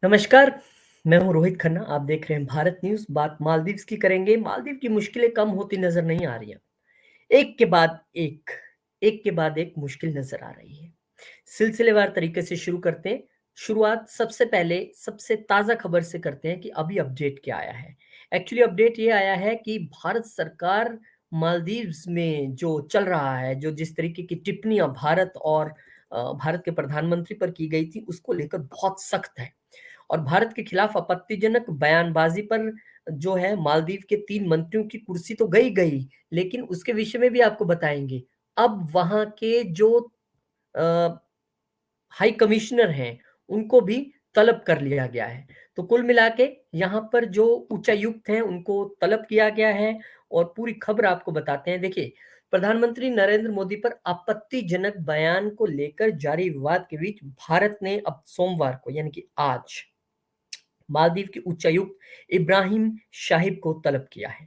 नमस्कार, मैं हूँ रोहित खन्ना। आप देख रहे हैं भारत न्यूज़। बात मालदीव्स की करेंगे। मालदीव की मुश्किलें कम होती नज़र नहीं आ रही हैं। एक के बाद एक, एक के बाद एक मुश्किल नज़र आ रही है। सिलसिलेवार तरीके से शुरू करते हैं। शुरुआत सबसे पहले सबसे ताज़ा खबर से करते हैं कि अभी अपडेट क्या आया है। एक्चुअली अपडेट ये आया है कि भारत सरकार मालदीव्स में जो चल रहा है, जो जिस तरीके की टिप्पणियाँ भारत और भारत के प्रधानमंत्री पर की गई थी, उसको लेकर बहुत सख्त है। और भारत के खिलाफ आपत्तिजनक बयानबाजी पर जो है मालदीव के 3 मंत्रियों की कुर्सी तो गई, लेकिन उसके विषय में भी आपको बताएँगे। अब वहाँ के जो अ, हाई कमिश्नर हैं, उनको भी तलब कर लिया गया है। तो कुल मिला के यहाँ पर जो उच्चायुक्त हैं, उनको तलब किया गया है और पूरी खबर आपको बताते हैं। देखिए, प्रधानमंत्री नरेंद्र मोदी पर आपत्तिजनक बयान को लेकर जारी विवाद के बीच भारत ने अब सोमवार को यानी कि आज मालदीव के उच्चायुक्त इब्राहिम शाहिब को तलब किया है।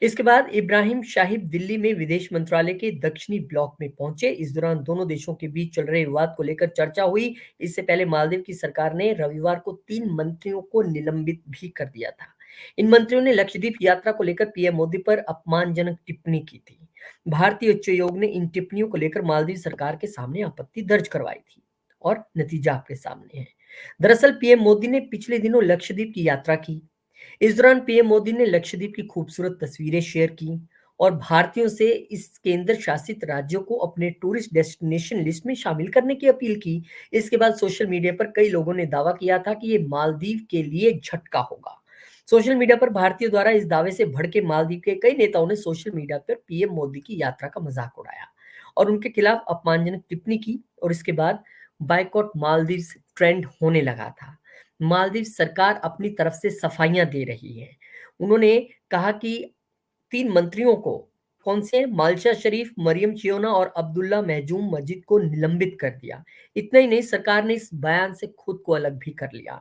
इसके बाद इब्राहिम शाहिब दिल्ली में विदेश मंत्रालय के दक्षिणी ब्लॉक में पहुंचे। इस दौरान दोनों देशों के बीच चल रहे विवाद को लेकर चर्चा हुई। इससे पहले मालदीव की सरकार ने रविवार को 3 मंत्रियों को निलंबित भी कर दिया था। इन मंत्रियों ने लक्षद्वीप यात्रा को लेकर पीएम मोदी पर अपमानजनक टिप्पणी की थी। भारतीय उच्चायोग ने इन टिप्पणियों को लेकर मालदीव सरकार के सामने आपत्ति दर्ज करवाई थी और नतीजा आपके सामने है। दरअसल पीएम मोदी ने पिछले दिनों लक्षद्वीप की यात्रा की। इस दौरान पीएम मोदी ने लक्षद्वीप की खूबसूरत तस्वीरें शेयर की और भारतीयों से इस केंद्र शासित राज्यों को अपने टूरिस्ट डेस्टिनेशन लिस्ट में शामिल करने की अपील की। इसके बाद सोशल मीडिया पर कई लोगों ने दावा किया था कि ये मालदीव के लिए झटका होगा। सोशल मीडिया पर भारतीयों द्वारा इस दावे से भड़के मालदीव के कई नेताओं ने सोशल मीडिया पर पीएम मोदी की यात्रा का मजाक उड़ाया और उनके खिलाफ अपमानजनक टिप्पणी की और इसके बाद बायकॉट मालदीव ट्रेंड होने लगा था। मालदीव सरकार अपनी तरफ से सफाइयां दे रही है। उन्होंने कहा कि 3 मंत्रियों को कौन से मालशा शरीफ, मरियम चियोना और अब्दुल्ला महजूम मस्जिद को निलंबित कर दिया। इतना ही नहीं, सरकार ने इस बयान से खुद को अलग भी कर लिया।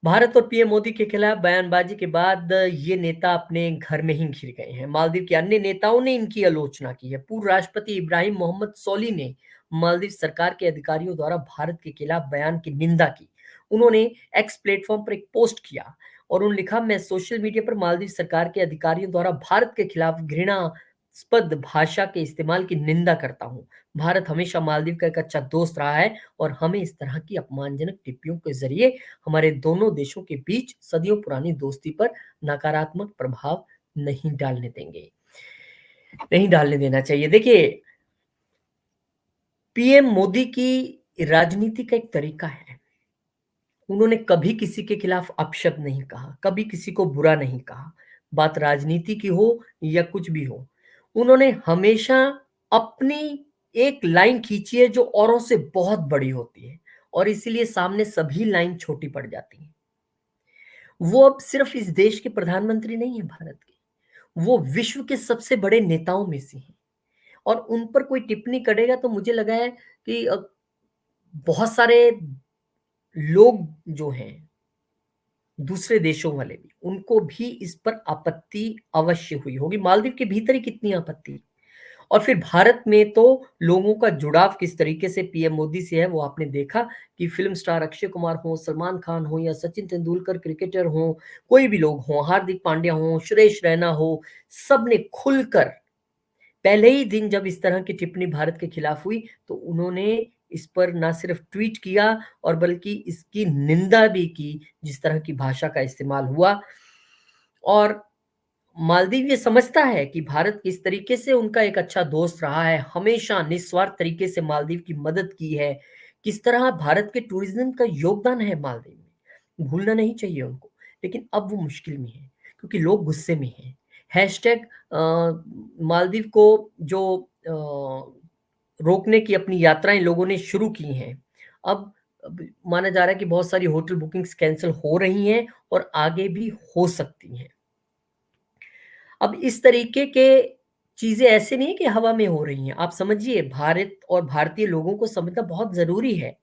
भारत और पीएम मोदी के खिलाफ बयानबाजी के बाद ये नेता अपने घर में ही घिर गए हैं। मालदीव के अन्य नेताओं ने इनकी आलोचना की है। पूर्व राष्ट्रपति इब्राहिम मोहम्मद सोली ने मालदीव सरकार के अधिकारियों द्वारा भारत के खिलाफ बयान की निंदा की। उन्होंने एक्स प्लेटफॉर्म पर एक पोस्ट किया और उन्होंने लिखा, मैं सोशल मीडिया पर मालदीव सरकार के अधिकारियों द्वारा भारत के खिलाफ घृणास्पद भाषा के इस्तेमाल की निंदा करता हूँ। भारत हमेशा मालदीव का एक अच्छा दोस्त रहा है और हमें इस तरह की अपमानजनक टिप्पणियों के जरिए हमारे दोनों देशों के बीच सदियों पुरानी दोस्ती पर नकारात्मक प्रभाव नहीं डालने देंगे, नहीं डालने देना चाहिए। देखिए, पीएम मोदी की राजनीति का एक तरीका है। उन्होंने कभी किसी के खिलाफ अपशब्द नहीं कहा, कभी किसी को बुरा नहीं कहा। बात राजनीति की हो या कुछ भी हो, उन्होंने हमेशा अपनी एक लाइन खींची है जो औरों से बहुत बड़ी होती है और इसीलिए सामने सभी लाइन छोटी पड़ जाती हैं। वो अब सिर्फ इस देश के प्रधानमंत्री नहीं है भारत के, वो विश्व के सबसे बड़े नेताओं में से हैं और उन पर कोई टिप्पणी करेगा तो मुझे लगा है कि बहुत सारे लोग जो हैं, दूसरे देशों वाले भी, उनको भी इस पर आपत्ति अवश्य हुई होगी। मालदीव के भीतर ही कितनी आपत्ति। और फिर भारत में तो लोगों का जुड़ाव किस तरीके से पीएम मोदी से है वो आपने देखा कि फिल्म स्टार अक्षय कुमार हो, सलमान खान हो या सचिन तेंदुलकर क्रिकेटर हो, कोई भी लोग हों, हार्दिक पांड्या हो, सुरेश रैना हो, सबने खुलकर पहले ही दिन जब इस तरह की टिप्पणी भारत के खिलाफ हुई तो उन्होंने इस पर ना सिर्फ ट्वीट किया और बल्कि इसकी निंदा भी की, जिस तरह की भाषा का इस्तेमाल हुआ। और मालदीव ये समझता है कि भारत किस तरीके से उनका एक अच्छा दोस्त रहा है, हमेशा निस्वार्थ तरीके से मालदीव की मदद की है, किस तरह भारत के टूरिज्म का योगदान है मालदीव में, भूलना नहीं चाहिए उनको। लेकिन अब वो मुश्किल में है क्योंकि लोग गुस्से में हैं। हैशटैग मालदीव को जो रोकने की अपनी यात्राएं लोगों ने शुरू की हैं। अब माना जा रहा है कि बहुत सारी होटल बुकिंग्स कैंसिल हो रही हैं और आगे भी हो सकती हैं। अब इस तरीके के चीजें ऐसे नहीं है कि हवा में हो रही हैं। आप समझिए, भारत और भारतीय लोगों को समझना बहुत ज़रूरी है।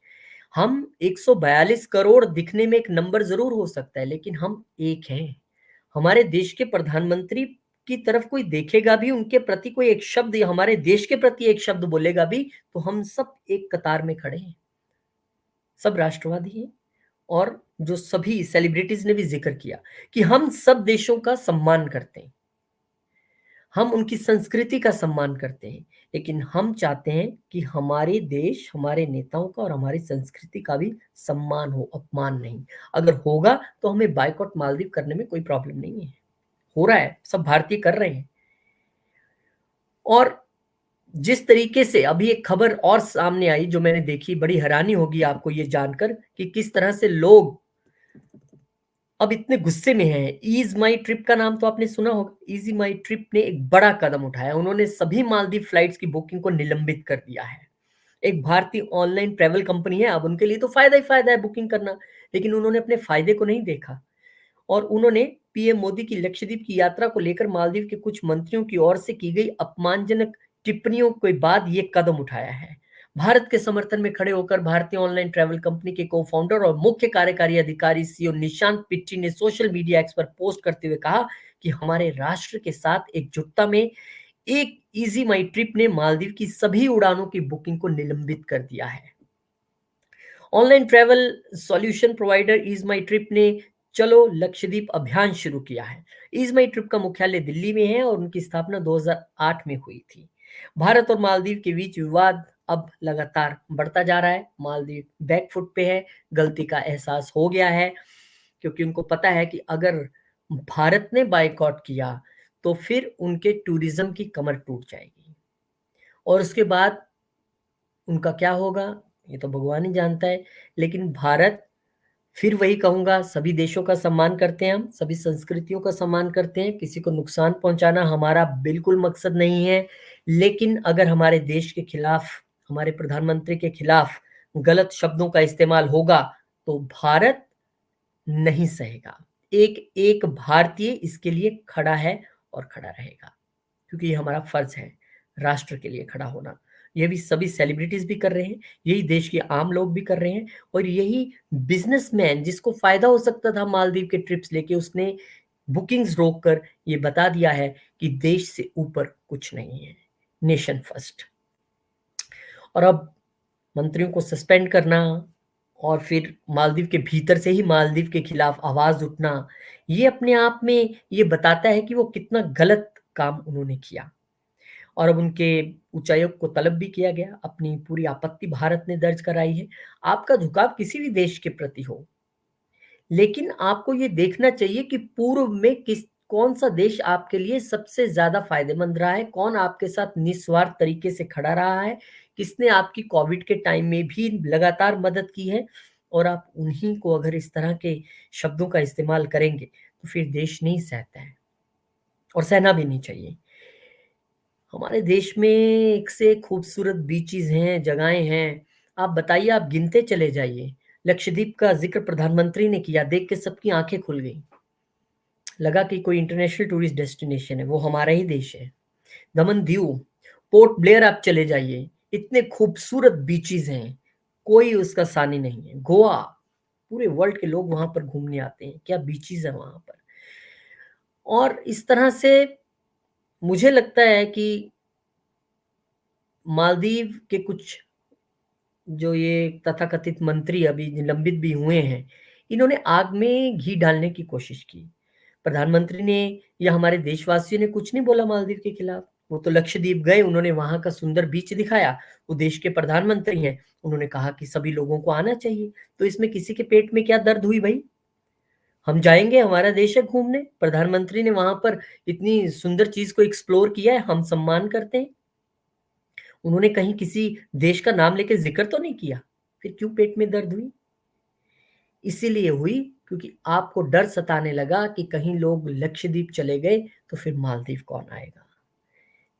हम 142 करोड़ दिखने में एक नंबर ज़रूर हो सकता है, लेकिन हम एक हैं। हमारे देश के प्रधानमंत्री की तरफ कोई देखेगा भी, उनके प्रति कोई एक शब्द या हमारे देश के प्रति एक शब्द बोलेगा भी, तो हम सब एक कतार में खड़े हैं। सब राष्ट्रवादी हैं और जो सभी सेलिब्रिटीज ने भी जिक्र किया कि हम सब देशों का सम्मान करते हैं, हम उनकी संस्कृति का सम्मान करते हैं, लेकिन हम चाहते हैं कि हमारे देश, हमारे नेताओं का और हमारी संस्कृति का भी सम्मान हो, अपमान नहीं। अगर होगा तो हमें बायकॉट मालदीव करने में कोई प्रॉब्लम नहीं है। हो रहा है, सब भारतीय कर रहे हैं। और जिस तरीके से अभी एक खबर और सामने आई जो मैंने देखी, बड़ी हैरानी होगी आपको ये जानकर कि किस तरह से लोग अब इतने गुस्से में हैं। ईज माई ट्रिप का नाम तो आपने सुना होगा। इजी माई ट्रिप ने एक बड़ा कदम उठाया, उन्होंने सभी मालदीव फ्लाइट्स की बुकिंग को निलंबित कर दिया है। एक भारतीय ऑनलाइन ट्रैवल कंपनी है, अब उनके लिए तो फायदा ही फायदा है बुकिंग करना, लेकिन उन्होंने अपने फायदे को नहीं देखा और उन्होंने पीएम मोदी की लक्षद्वीप की यात्रा को लेकर मालदीव के कुछ मंत्रियों की ओर से की गई अपमानजनक टिप्पणियों के बाद ये कदम उठाया है। भारत के समर्थन में खड़े होकर भारतीय ऑनलाइन ट्रैवल कंपनी के को फाउंडर और मुख्य कार्यकारी अधिकारी सीओ निशांत पिट्टी ने सोशल मीडिया एक्स पर पोस्ट करते हुए कहा कि हमारे राष्ट्र के साथ एकजुटता में एक इजी माई ट्रिप ने मालदीव की सभी उड़ानों की बुकिंग को निलंबित कर दिया है। Online travel solution provider EaseMyTrip ने चलो लक्षद्वीप अभियान शुरू किया है। ईज माई ट्रिप का मुख्यालय दिल्ली में है और उनकी स्थापना 2008 में हुई थी। भारत और मालदीव के बीच विवाद अब लगातार बढ़ता जा रहा है। मालदीव बैकफुट पे है, गलती का एहसास हो गया है, क्योंकि उनको पता है कि अगर भारत ने बायकॉट किया तो फिर उनके टूरिज्म की कमर टूट जाएगी और उसके बाद उनका क्या होगा ये तो भगवान ही जानता है। लेकिन भारत, फिर वही कहूंगा, सभी देशों का सम्मान करते हैं, हम सभी संस्कृतियों का सम्मान करते हैं, किसी को नुकसान पहुंचाना हमारा बिल्कुल मकसद नहीं है। लेकिन अगर हमारे देश के खिलाफ, हमारे प्रधानमंत्री के खिलाफ गलत शब्दों का इस्तेमाल होगा तो भारत नहीं सहेगा। एक एक भारतीय इसके लिए खड़ा है और खड़ा रहेगा, क्योंकि ये हमारा फर्ज है राष्ट्र के लिए खड़ा होना। ये भी सभी सेलिब्रिटीज भी कर रहे हैं, यही देश के आम लोग भी कर रहे हैं और यही बिजनेसमैन जिसको फायदा हो सकता था मालदीव के ट्रिप्स लेके, उसने बुकिंग्स रोककर ये बता दिया है कि देश से ऊपर कुछ नहीं है, नेशन फर्स्ट। और अब मंत्रियों को सस्पेंड करना और फिर मालदीव के भीतर से ही मालदीव के खिलाफ आवाज उठना, ये अपने आप में ये बताता है कि वो कितना गलत काम उन्होंने किया। और अब उनके उच्चायुक्त को तलब भी किया गया, अपनी पूरी आपत्ति भारत ने दर्ज कराई है। आपका झुकाव किसी भी देश के प्रति हो, लेकिन आपको ये देखना चाहिए कि पूर्व में किस कौन सा देश आपके लिए सबसे ज्यादा फायदेमंद रहा है, कौन आपके साथ निस्वार्थ तरीके से खड़ा रहा है, किसने आपकी कोविड के टाइम में भी लगातार मदद की है। और आप उन्हीं को अगर इस तरह के शब्दों का इस्तेमाल करेंगे तो फिर देश नहीं सहता है और सहना भी नहीं चाहिए। हमारे देश में एक से एक खूबसूरत बीचेस हैं, जगहें हैं। आप बताइए, आप गिनते चले जाइए। लक्षद्वीप का जिक्र प्रधानमंत्री ने किया, देख के सबकी आंखें खुल गई, लगा कि कोई इंटरनेशनल टूरिस्ट डेस्टिनेशन है, वो हमारा ही देश है। दमन दीव, पोर्ट ब्लेयर आप चले जाइए, इतने खूबसूरत बीचेस हैं, कोई उसका सानी नहीं है। गोवा, पूरे वर्ल्ड के लोग वहां पर घूमने आते हैं, क्या बीचेस है वहां पर। और इस तरह से मुझे लगता है कि मालदीव के कुछ जो ये तथाकथित मंत्री अभी निलंबित भी हुए हैं, इन्होंने आग में घी डालने की कोशिश की। प्रधानमंत्री ने या हमारे देशवासियों ने कुछ नहीं बोला मालदीव के खिलाफ। वो तो लक्षद्वीप गए, उन्होंने वहां का सुंदर बीच दिखाया। वो देश के प्रधानमंत्री हैं, उन्होंने कहा कि सभी लोगों को आना चाहिए। तो इसमें किसी के पेट में क्या दर्द हुई भाई? हम जाएंगे, हमारा देश है घूमने, प्रधानमंत्री ने वहां पर इतनी सुंदर चीज को एक्सप्लोर किया है, हम सम्मान करते हैं। उन्होंने कहीं किसी देश का नाम लेके जिक्र तो नहीं किया, फिर क्यों पेट में दर्द हुई? इसीलिए हुई क्योंकि आपको डर सताने लगा कि कहीं लोग लक्षद्वीप चले गए तो फिर मालदीव कौन आएगा।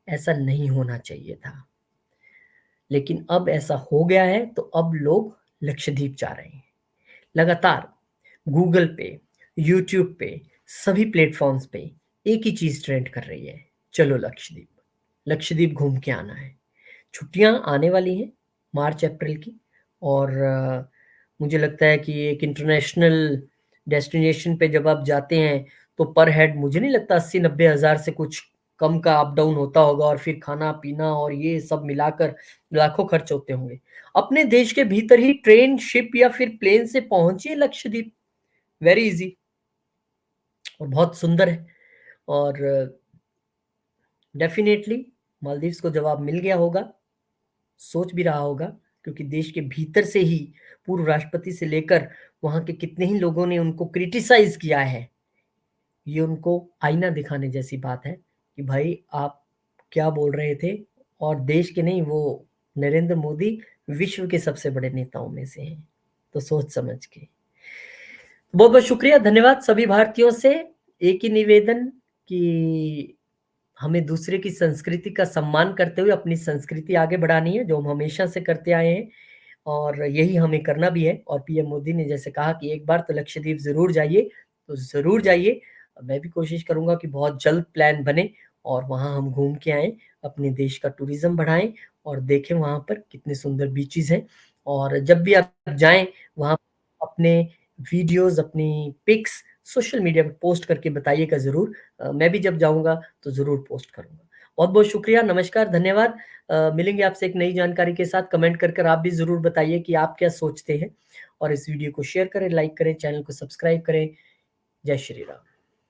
ऐसा नहीं होना चाहिए था, लेकिन अब ऐसा हो गया है तो अब लोग लक्षद्वीप जा रहे हैं। लगातार गूगल पे, यूट्यूब पे, सभी प्लेटफॉर्म्स पे एक ही चीज ट्रेंड कर रही है, चलो लक्षद्वीप, लक्षद्वीप घूम के आना है। छुट्टियां आने वाली हैं मार्च अप्रैल की, और मुझे लगता है कि एक इंटरनेशनल डेस्टिनेशन पे जब आप जाते हैं तो पर हेड मुझे नहीं लगता 80-90 हज़ार से कुछ कम का अप डाउन होता होगा और फिर खाना-पीना और ये सब मिलाकर लाखों खर्च होते होंगे। अपने देश के भीतर ही ट्रेन, शिप या फिर प्लेन से पहुँचिए लक्षद्वीप, वेरी ईज़ी और बहुत सुंदर है और डेफ़िनेटली मालदीव्स को जवाब मिल गया होगा, सोच भी रहा होगा क्योंकि देश के भीतर से ही पूर्व राष्ट्रपति से लेकर वहाँ के कितने ही लोगों ने उनको क्रिटिसाइज़ किया है। ये उनको आईना दिखाने जैसी बात है कि भाई आप क्या बोल रहे थे और देश के नहीं वो नरेंद्र मोदी विश्व के सबसे बड़े नेताओं में से हैं। तो सोच समझ के। बहुत-बहुत शुक्रिया, धन्यवाद सभी भारतीयों से एक ही निवेदन कि हमें दूसरे की संस्कृति का सम्मान करते हुए अपनी संस्कृति आगे बढ़ानी है, जो हम हमेशा से करते आए हैं और यही हमें करना भी है और पीएम मोदी ने जैसे कहा कि एक बार तो लक्षद्वीप ज़रूर जाइए, तो ज़रूर जाइए। मैं भी कोशिश करूँगा कि बहुत जल्द प्लान बने और वहाँ हम घूम के आएँ, अपने देश का टूरिज़्म बढ़ाएँ और देखें वहाँ पर कितने सुंदर बीचेज़ हैं और जब भी आप जाएँ, वहाँ अपने वीडियोज़, अपनी पिक्स सोशल मीडिया पे पोस्ट करके बताइएगा ज़रूर। मैं भी जब जाऊँगा तो ज़रूर पोस्ट करूँगा। बहुत-बहुत शुक्रिया, नमस्कार, धन्यवाद। मिलेंगे आपसे एक नई जानकारी के साथ। कमेंट कर कर आप भी ज़रूर बताइए कि आप क्या सोचते हैं और इस वीडियो को शेयर करें, लाइक करें, चैनल को सब्सक्राइब करें। जय श्री राम।